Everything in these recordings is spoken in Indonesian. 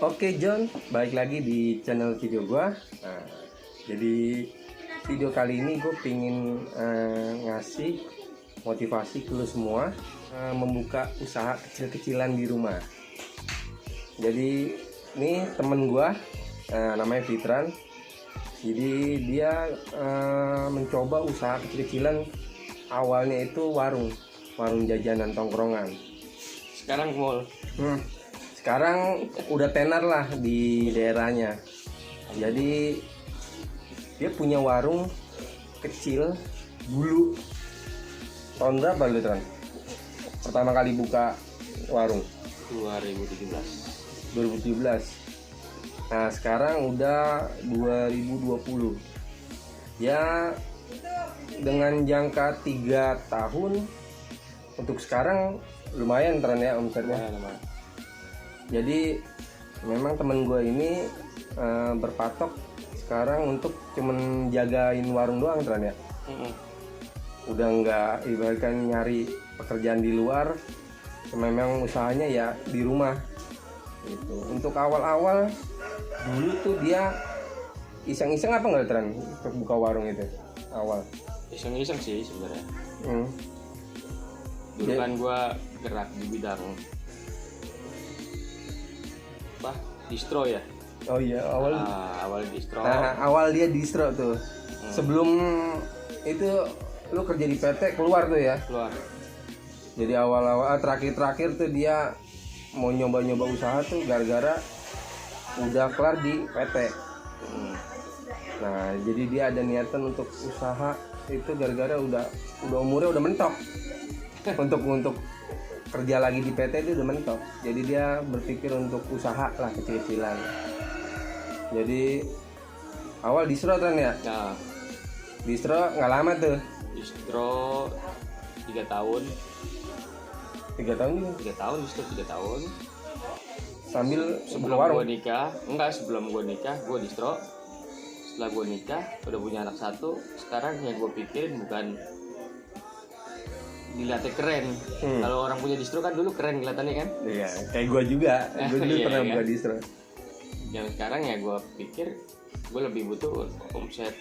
Oke John, balik lagi di channel video gua. Jadi video kali ini gue pingin ngasih motivasi ke lu semua membuka usaha kecil-kecilan di rumah. Jadi ini temen gua namanya Fitran. Jadi dia mencoba usaha kecil-kecilan, awalnya itu warung jajanan tongkrongan. Sekarang mall. Sekarang udah tenar lah di daerahnya. Jadi dia punya warung kecil dulu. Tahun berapa lu, Tran? Pertama kali buka warung 2017. 2017. Nah, sekarang udah 2020. Ya dengan jangka 3 tahun untuk sekarang lumayan, Tran, ya omsetnya. Jadi memang temen gue ini berpatok sekarang untuk cuman jagain warung doang, Tran, ya. Udah nggak ibaratkan nyari pekerjaan di luar, memang usahanya ya di rumah gitu. Untuk awal-awal dulu tuh dia iseng-iseng apa nggak, Tran, untuk buka warung itu awal? Iseng-iseng sih sebenarnya. Dulu Ya. kan gue gerak di bidang distro ya. Oh iya, Awal distro. Nah, awal dia distro tuh. Sebelum itu lu kerja di PT keluar tuh ya. Keluar. Jadi awal-awal terakhir tuh dia mau nyoba-nyoba usaha tuh gara-gara udah kelar di PT. Nah, jadi dia ada niatan untuk usaha itu gara-gara udah umurnya udah mentok. untuk kerja lagi di PT itu udah mentok. Jadi dia berpikir untuk usaha lah kecil-kecilan. Jadi awal distro, kan ya? Nah, Distro nggak lama tuh. distro 3 tahun. 3 tahun juga. 3 tahun distro 3 tahun. Sambil Sebelum gue nikah, sebelum gue nikah gue distro. Setelah gue nikah udah punya anak 1. Sekarang yang gue pikirin bukan dilihatnya keren. Kalau orang punya distro kan dulu keren kelihatannya kan. Iya, kayak gue juga. Gue dulu Iya, pernah iya. buka distro. Yang sekarang ya gue pikir gue lebih butuh omset,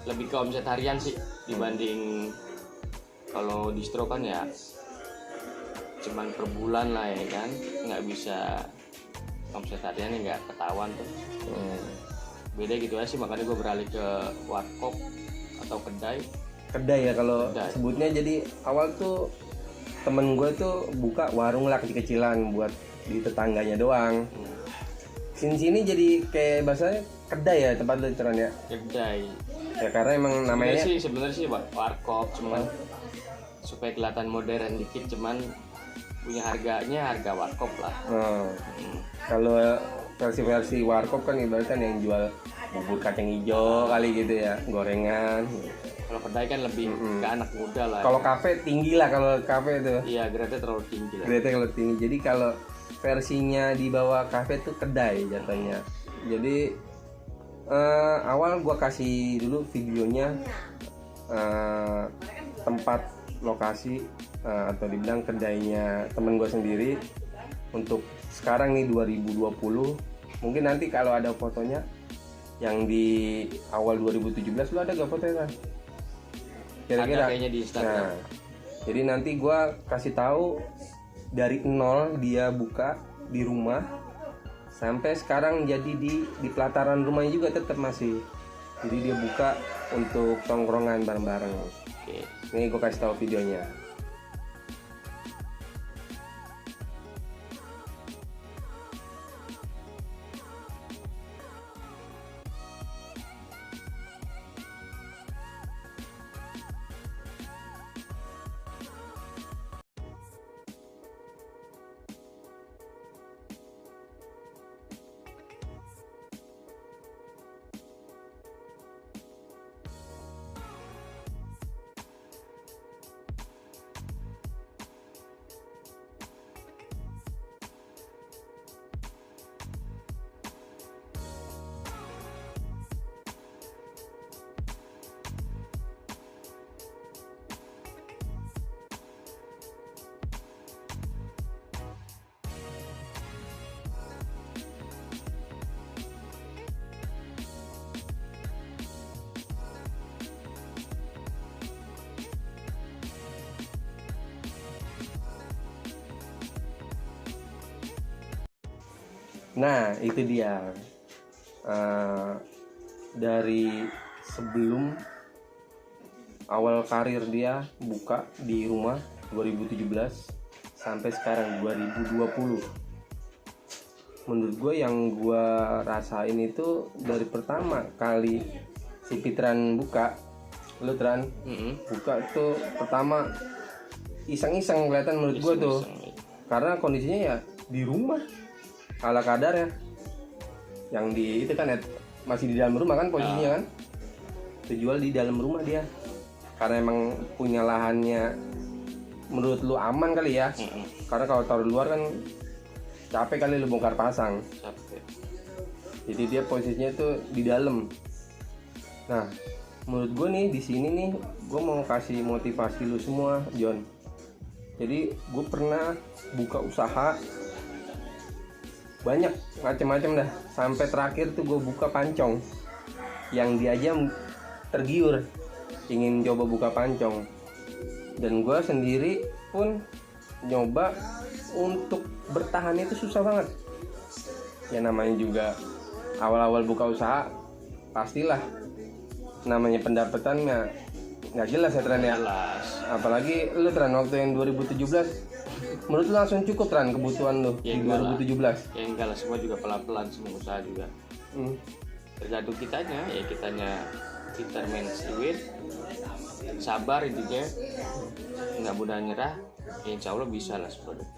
lebih ke omset harian sih dibanding kalau distro kan ya cuman per bulan lah ya kan, nggak bisa omset harian nggak ketahuan tuh. Beda gitu aja sih, makanya gue beralih ke warkop atau kedai ya kalau Kedai. sebutnya. Jadi awal tuh temen gue tuh buka warung lah kecil-kecilan buat di tetangganya doang. Sini jadi kayak bahasanya kedai ya tempat lu, Tran, ya. kedai Ya karena emang namanya sebenarnya sih warkop, cuman supaya kelihatan modern dikit, cuman punya harga warkop lah. Kalau versi warkop kan ibaratnya yang jual bubur kacang hijau kali gitu ya, gorengan. Kalau kedai kan lebih ke anak muda lah. Kalau kafe tinggi lah, kalau kafe itu. Iya, grade terlalu tinggi lah. Grade kalau tinggi. Jadi kalau versinya di bawah kafe tuh kedai jatuhnya. Jadi awal gua kasih dulu videonya tempat lokasi atau dibilang kedainya temen gua sendiri. Untuk sekarang nih 2020, mungkin nanti kalau ada fotonya yang di awal 2017 lu ada gak fotonya, kan? Kira-kira Ada kayaknya di Instagram. Nah, jadi nanti gua kasih tahu dari nol dia buka di rumah sampai sekarang jadi di pelataran rumahnya juga tetap masih. Jadi dia buka untuk tongkrongan bareng-bareng. Oke. Ini gua kasih tahu videonya. Nah itu dia. Dari sebelum awal karir dia buka di rumah 2017 sampai sekarang 2020, menurut gue yang gue rasain itu dari pertama kali si Pitran buka, lu Tran buka tuh pertama iseng-iseng kelihatan menurut gue tuh, karena kondisinya ya di rumah ala kadar ya, yang di itu kan masih di dalam rumah kan posisinya kan, dijual di dalam rumah dia karena emang punya lahannya menurut lu aman kali ya. Karena kalau taruh di luar kan capek kali lu bongkar pasang. Capek. Jadi dia posisinya tuh di dalam. Nah, menurut gue nih di sini nih gue mau kasih motivasi lu semua, John. Jadi gue pernah buka usaha banyak macam-macam dah, sampai terakhir tuh gue buka pancong yang dia aja tergiur ingin coba buka pancong, dan gue sendiri pun nyoba untuk bertahan itu susah banget ya, namanya juga awal-awal buka usaha pastilah namanya pendapatannya nggak jelas ya Tran ya. Apalagi lu Tran waktu yang 2017 menurut lu langsung cukup Tran kebutuhan lu ya, di 2017? Ya enggak lah, semua juga pelan-pelan, semua usaha juga tergantung kitanya ya, kitanya determined duit, sabar intinya, nggak mudah nyerah ya, insya Allah bisa lah sebenarnya.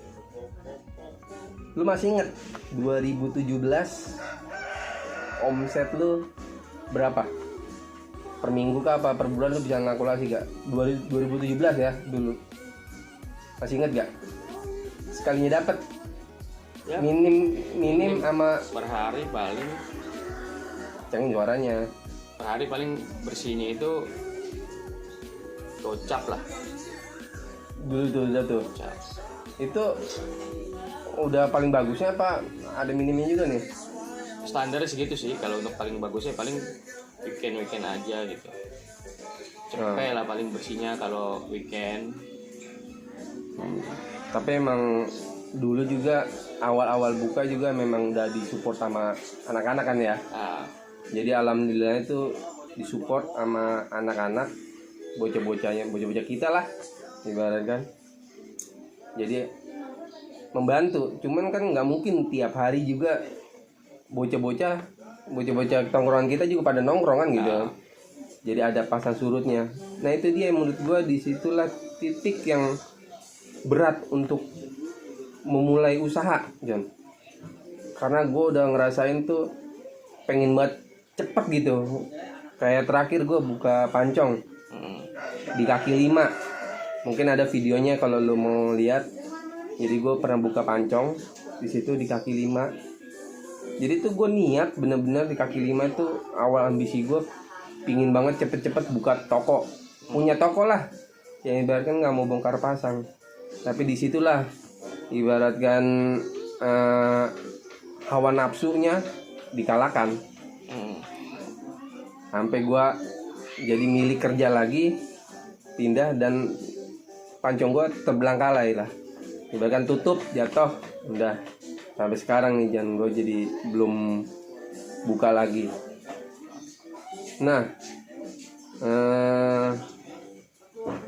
Lu masih inget 2017 omset lu berapa? Per minggu kah apa per bulan, lu bisa ngakulasi gak? 2017 ya dulu. Masih inget gak? Sekalinya dapat Ya, minim sama per hari paling, jangan juaranya. per hari paling bersihnya itu gocap lah. Dulu tuh udah tuh. Gocap. Itu udah paling bagusnya apa ada minimnya juga nih? Standar segitu sih, kalau untuk paling bagusnya paling weekend aja gitu. Cepet lah paling bersihnya kalau weekend. Tapi emang dulu juga awal-awal buka juga memang udah disupport sama anak-anak kan ya. Jadi alhamdulillah itu disupport sama anak-anak, bocah-bocah kita lah ibaratkan. Jadi membantu, cuman kan nggak mungkin tiap hari juga bocah-bocah tongkrongan kita juga pada nongkrong kan gitu. Jadi ada pasang surutnya. Nah itu dia menurut gua, disitulah titik yang berat untuk memulai usaha, John. Karena gue udah ngerasain tuh pengen banget cepet gitu. Kayak terakhir gue buka pancong di kaki 5. Mungkin ada videonya kalau lo mau lihat. Jadi gue pernah buka pancong di situ di kaki 5. Jadi tuh gue niat bener-bener di kaki 5 tuh awal ambisi gue pingin banget cepet-cepet buka toko, punya toko lah. Yang ibaratkan nggak mau bongkar pasang. Tapi disitulah ibaratkan hawa nafsunya dikalahkan. Sampai gua jadi milik kerja lagi, pindah, dan pancong gua terbelangkalai lah. Ibaratkan tutup, jatuh, udah. Sampai sekarang nih jangan gua jadi belum buka lagi. Nah,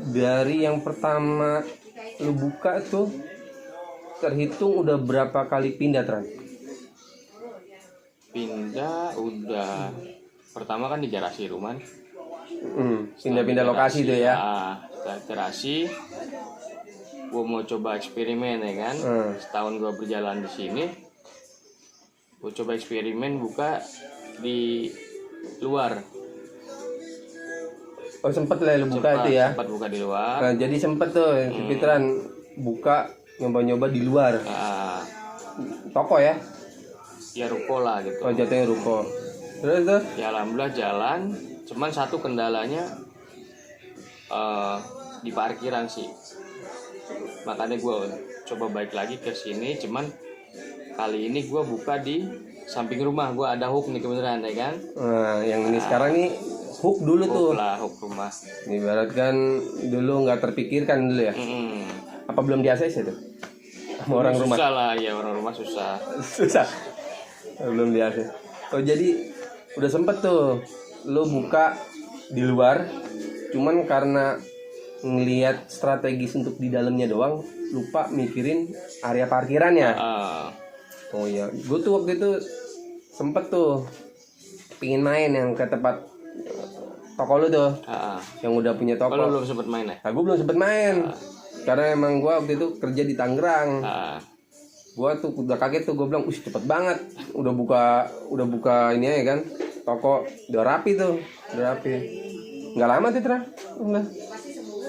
dari yang pertama lu buka tuh terhitung udah berapa kali pindah, Tran? Pindah udah pertama kan di garasi rumah. Pindah-pindah lokasi tuh ya. Garasi. Gue mau coba eksperimen ya kan. Setahun gue berjalan di sini. Gue coba eksperimen buka di luar. Oh sempet lah lu buka itu ya. Sempat buka di luar. Nah, jadi sempet tuh Pitran buka nyoba-nyoba di luar. Toko ya? Ya ruko lah gitu. Oh jatuhnya ruko. Terus tuh? Ya alhamdulillah jalan. Cuman satu kendalanya di parkiran sih. Makanya gue coba balik lagi ke sini. Cuman kali ini gue buka di samping rumah. Gue ada hook nih kebetulan ya kan. Nah yang ini sekarang nih hook dulu hook tuh. Lah hook rumah. Ibaratkan dulu nggak terpikirkan dulu ya. Apa belum di ACC tuh? Sama orang rumah. Susah lah ya, orang rumah susah. Susah. Belum di AC. Oh jadi udah sempet tuh lo buka di luar, cuman karena ngelihat strategis untuk di dalamnya doang, lupa mikirin area parkirannya. Oh iya, gue tuh waktu itu sempet tuh pingin main yang ke tempat toko lu tuh, yang udah punya toko. Kalau belum sempet main ya? Nah, gue belum sempet main, karena emang gue waktu itu kerja di Tangerang. Gue tuh udah kaget tuh, gue bilang, cepet banget, udah buka ini ya kan, toko udah rapi tuh, udah rapi. Nggak lama tuh udah.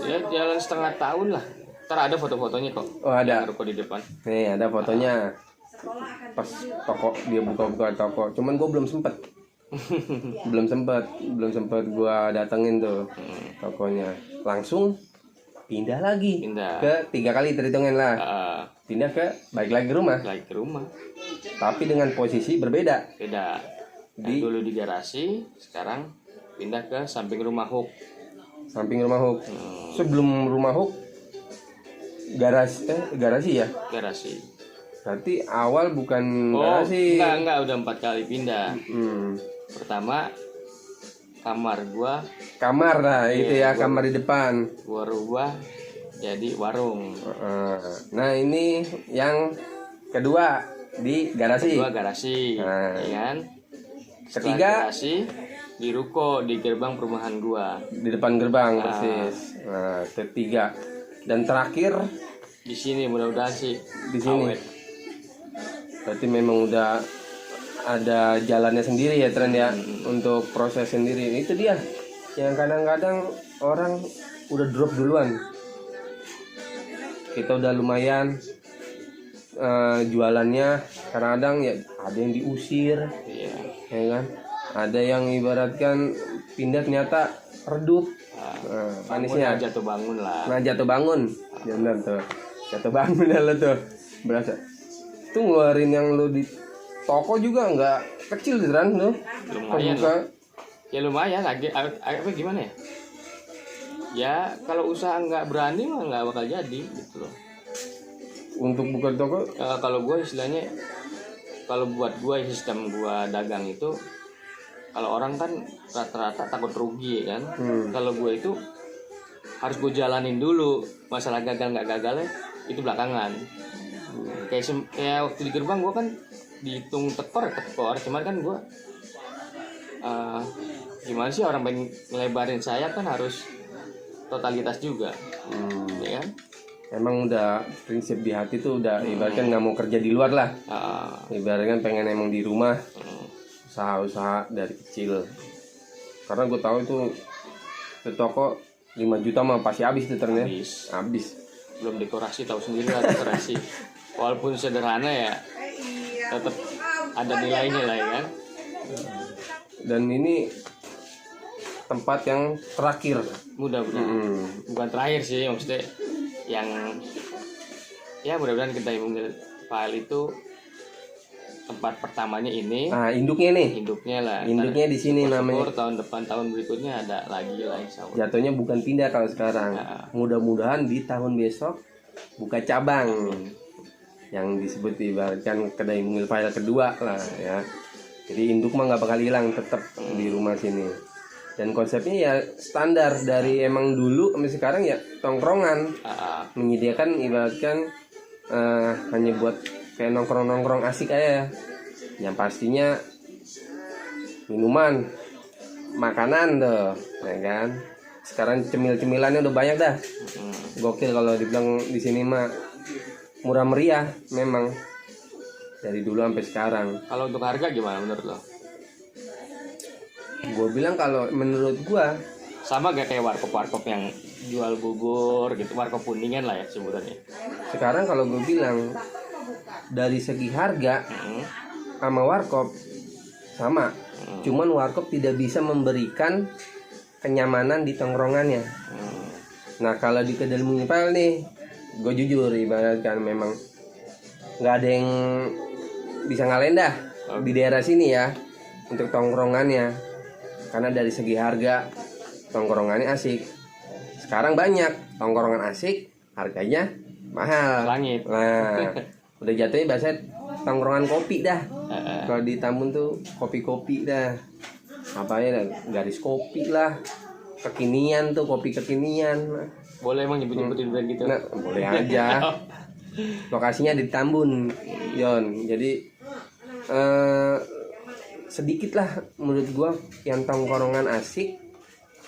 Ya jalan setengah tahun lah. Ntar ada foto-fotonya kok. Oh ada. Ruko di depan. Nih ada fotonya. Pas toko dia buka toko. Cuman gue belum sempet. belum sempet gue datengin tuh tokonya. Langsung pindah lagi. Ke 3 kali terhitungan lah. Pindah ke balik lagi ke rumah. Tapi dengan posisi berbeda. Beda. Dulu di garasi, sekarang pindah ke samping rumah Hook. Sebelum rumah Hook garasi ya? Garasi. Berarti awal bukan garasi. Enggak, udah 4 kali pindah. Pertama kamar gua. Kamar lah itu ya, kamar di depan. Gua rubah jadi warung. Nah ini yang kedua di garasi. Ya kan? Ketiga garasi di ruko di gerbang perumahan gua. Di depan gerbang persis. Nah, ketiga dan terakhir di sini, mudah-mudahan sih di sini. Berarti memang udah ada jalannya sendiri ya Tren ya, untuk proses sendiri. Itu dia yang kadang-kadang orang udah drop duluan. Kita udah lumayan jualannya, kadang-kadang ya ada yang diusir, ya kan? Ada yang ibaratkan pindah ternyata redup. Manisnya jatuh bangun lah. Jatuh bangun. Benar tuh. Jatuh bangun lo tuh. Berasa. Tuh ngeluarin yang lo di toko juga nggak kecil kan lo. Lumayan. Ya lumayan apa gimana ya? Ya kalau usaha nggak berani mah nggak bakal jadi gitu loh. Untuk buka toko kalau gue istilahnya, kalau buat gue sistem gue dagang itu, kalau orang kan rata-rata takut rugi ya kan. Kalau gue itu harus gue jalanin dulu, masalah gagal nggak gagalnya itu belakangan. Kayak waktu di gerbang gue kan dihitung tekor, cuman kan gue gimana sih, orang pengen ngelebarin saya kan harus totalitas juga, ya kan? Emang udah prinsip di hati tuh udah ibaratkan nggak mau kerja di luar lah. Ibaratkan pengen emang di rumah, usaha-usaha dari kecil. Karena gue tahu itu toko 5 juta mah pasti habis tuh ternyata. Habis. Belum dekorasi, tahu sendiri lah dekorasi. Walaupun sederhana ya tetap ada nilainya lah ya kan. Dan ini tempat yang terakhir. Mudah-mudahan. Bukan terakhir sih, maksudnya yang ya mudah-mudahan kita Mungil File itu tempat pertamanya ini. Induknya nih. Induknya di sini namanya. Tahun depan, tahun berikutnya ada lagi lah insyaallah. Jatuhnya bukan pindah kalau sekarang. Mudah-mudahan di tahun besok buka cabang. Yang disebut ibaratkan kedai Mungil File kedua lah ya. Jadi induk mah nggak bakal hilang, tetap di rumah sini. Dan konsepnya ya standar dari emang dulu sampai sekarang ya tongkrongan. Menyediakan ibaratkan hanya buat kayak nongkrong-nongkrong asik aja. Yang pastinya minuman, makanan tuh, ya kan. Sekarang cemil-cemilannya udah banyak dah. Gokil kalau dibilang di sini mah murah meriah memang. Dari dulu sampai sekarang. Kalau untuk harga gimana menurut lo? Gue bilang kalau menurut gue sama gak kayak warkop yang jual bubur gitu, warkop kuningan lah ya sebutannya. Sekarang kalau gue bilang dari segi harga sama warkop sama, cuman warkop tidak bisa memberikan kenyamanan di tongkrongannya. Nah kalau di kedai Mungil File nih, gue jujur ibaratkan memang nggak ada yang bisa ngalahin dah di daerah sini ya untuk tongkrongannya. Karena dari segi harga tongkrongannya asik. Sekarang banyak tongkrongan asik, harganya mahal. Langit. Nah, udah jatuhnya biasanya tongkrongan kopi dah. kalau di Tambun tuh kopi-kopi dah, apa ya, garis kopi lah, kekinian tuh, kopi kekinian. Boleh emang nyebut-nyebutin brand gitu? Nah, boleh aja. Lokasinya di Tambun, Yon. Jadi sedikit lah menurut gua yang tongkrongan asik,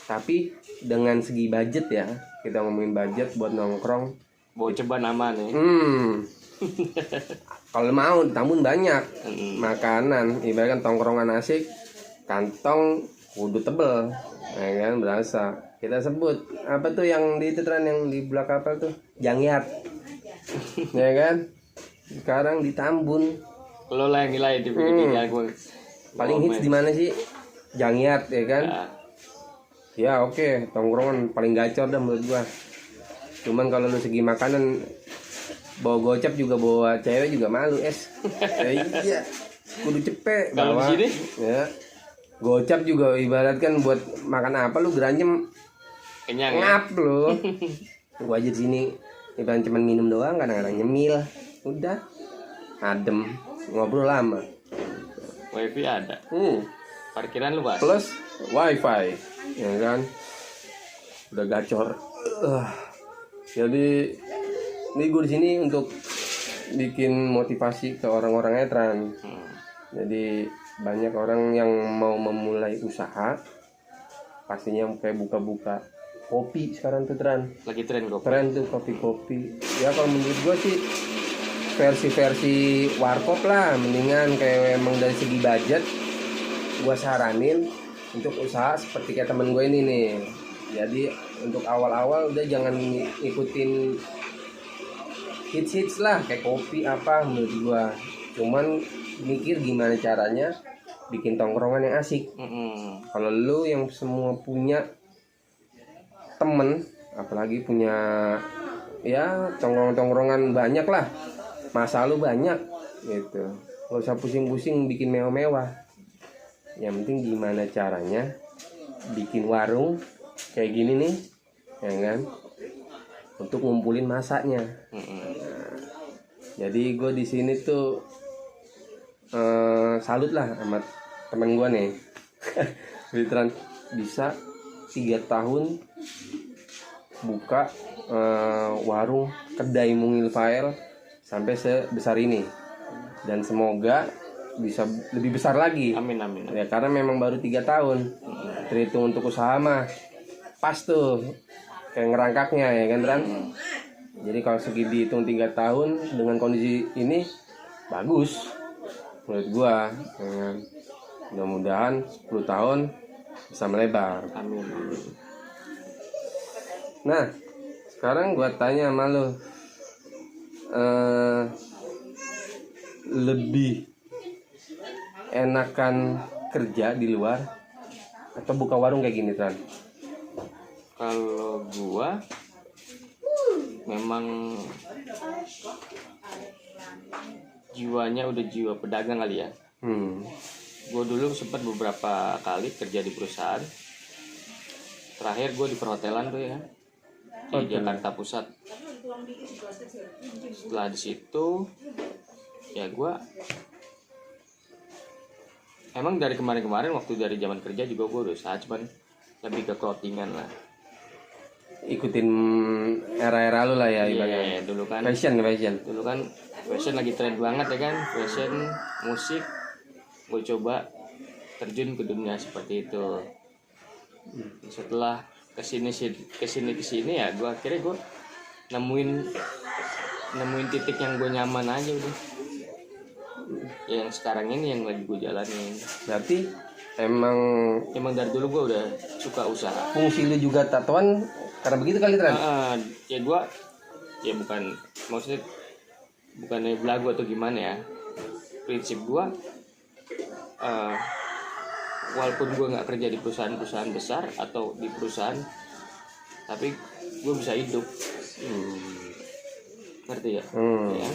tapi dengan segi budget ya. Kita ngomongin budget buat nongkrong. Bawa ceban aman ya. Kalau mau di Tambun banyak makanan, ibaratkan tongkrongan asik, kantong kudu tebel, ya kan, berasa. Kita sebut apa tuh yang di itu tren yang di belakang kapal tuh, Jangyat, ya kan. Sekarang di Tambun Lo lah yang nilai di ya gue. paling hits di mana sih? Jangyat, ya kan. Ya oke, tongkrongan paling gacor dah menurut gua. Cuman kalau lu segi makanan, bawa gocap juga, bawa cewek juga malu iya, kudu cepet kalau di sini ya. Gocap juga ibaratkan buat makan apa lu gerancem kenyang ngap ya? Lu gua aja di sini ibarat cuma minum doang, kadang-kadang nyemil, udah adem, ngobrol lama. Wifi ada, parkiran lu Bas, plus wifi, ya kan, udah gacor. Jadi ini gue di sini untuk bikin motivasi ke orang-orang Etran. Jadi banyak orang yang mau memulai usaha, pastinya kayak buka-buka kopi sekarang tuh Tran. Lagi tren kopi. Tren tuh kopi-kopi. Ya kalau menurut gue sih versi-versi warkop lah, mendingan kayak emang dari segi budget gue saranin untuk usaha seperti kayak temen gue ini nih. Jadi untuk awal-awal udah jangan ikutin hits lah kayak kopi apa menurut gua, cuman mikir gimana caranya bikin tongkrongan yang asik. Kalau lu yang semua punya temen, apalagi punya ya tongkrongan banyak lah, masa lu banyak gitu, gak usah pusing-pusing bikin mewah-mewah. Yang penting gimana caranya bikin warung kayak gini nih, ya kan, untuk ngumpulin masanya. Jadi gue di sini tuh salut lah sama temen gue nih. Beneran bisa 3 tahun buka warung kedai mungil file sampai sebesar ini, dan semoga bisa lebih besar lagi. Amin. Ya karena memang baru 3 tahun. Terhitung untuk usaha mah pas tuh kayak ngerangkaknya, ya kan Tran. Jadi kalau segi dihitung 3 tahun dengan kondisi ini bagus menurut gua, ya kan? Mudah-mudahan 10 tahun bisa melebar. Amin. Nah sekarang gua tanya sama lo, lebih enakan kerja di luar atau buka warung kayak gini Tran? Kalau gua memang jiwanya udah jiwa pedagang kali ya. Gua dulu sempat beberapa kali kerja di perusahaan. Terakhir gua di perhotelan tuh ya, di Jakarta Pusat. Setelah di situ ya gua emang dari kemarin waktu dari zaman kerja juga gua udah usaha, cuman lebih ke clothingan lah. Ikutin era-era lu lah ya, ibaratnya. Dulu kan Fashion. Dulu kan fashion lagi tren banget ya kan, fashion, musik. Gue coba terjun ke dunia seperti itu. Setelah kesini ya, gue akhirnya gue nemuin titik yang gue nyaman aja udah. Yang sekarang ini yang lagi gue jalanin. Berarti emang dari dulu gue udah suka usaha. Fungsi lu juga tatoan karena begitu kali Tran? Ya gue ya maksudnya bukannya belagu atau gimana ya. Prinsip gue walaupun gue nggak kerja di perusahaan besar atau di perusahaan, tapi gue bisa hidup. Ngerti ya? Ya.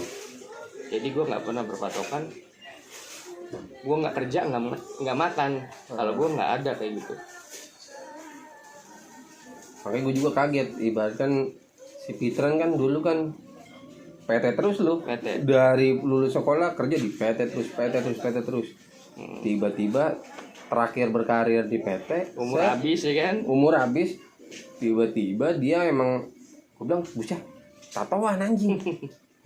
Jadi gue nggak pernah berpatokan. Gue nggak kerja nggak makan kalau gue nggak ada kayak gitu. Makanya gue juga kaget, ibaratkan si Pitran kan dulu kan PT terus lu. PT. Dari lulus sekolah kerja di PT terus, PT terus, PT terus. Tiba-tiba terakhir berkarir di PT, Umur habis ya kan? umur habis, tiba-tiba dia emang, gue bilang bucah tatoan anjing.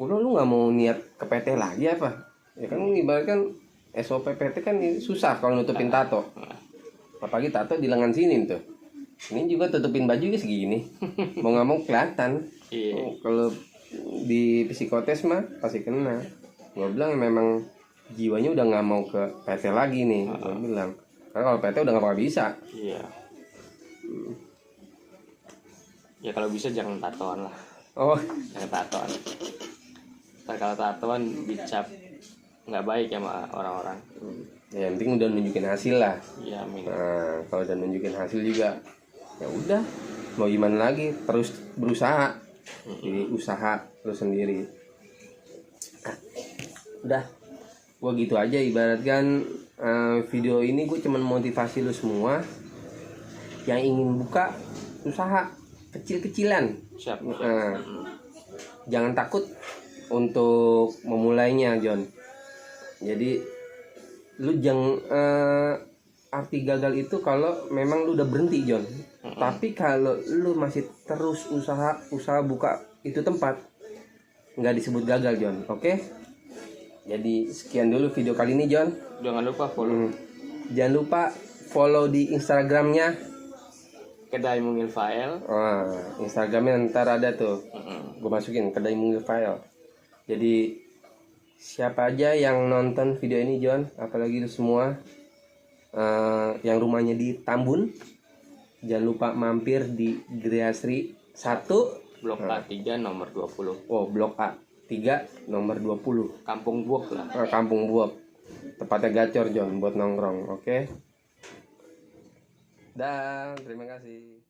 Udah lu nggak mau niat ke PT lagi apa? Ya kan ibaratkan SOP PT kan susah kalau nutupin tato. Apalagi tato di lengan sini tuh. Ini juga tutupin baju guys segini. Mau nggak mau kelihatan. Iya. Kalau di psikotes mah pasti kena. Gue bilang memang jiwanya udah nggak mau ke PT lagi nih. Gue bilang karena kalau PT udah nggak bakal bisa. Iya. Ya kalau bisa jangan tatoan lah. Oh, Jangan tatoan. Ntar kalau tatoan dicap nggak baik ya sama orang-orang. ya yang penting udah nunjukin hasil lah. Iya, amin. Nah, kalau udah nunjukin hasil juga, ya udah. Mau gimana lagi? Terus berusaha. Jadi usaha terus sendiri. Nah, udah. Gua gitu aja ibaratkan video ini gue cuman motivasi lu semua yang ingin buka usaha kecil-kecilan. Siap. Nah, jangan takut untuk memulainya, John. Jadi lu jangan arti gagal itu kalau memang lu udah berhenti, John. Tapi kalau lu masih terus usaha buka itu tempat, nggak disebut gagal, John. Oke? Jadi sekian dulu video kali ini, John. Jangan lupa follow Jangan lupa follow di Instagramnya. Kedai Mungil File. Instagramnya ntar ada tuh. Gue masukin Kedai Mungil File. Jadi siapa aja yang nonton video ini, John, apalagi lu semua yang rumahnya di Tambun, jangan lupa mampir di Griasri 1 Blok A3 nomor 20. Blok A3 nomor 20, Kampung Buok lah. Kampung Buok. Tepatnya gacor, John, buat nongkrong. Oke. Dan terima kasih.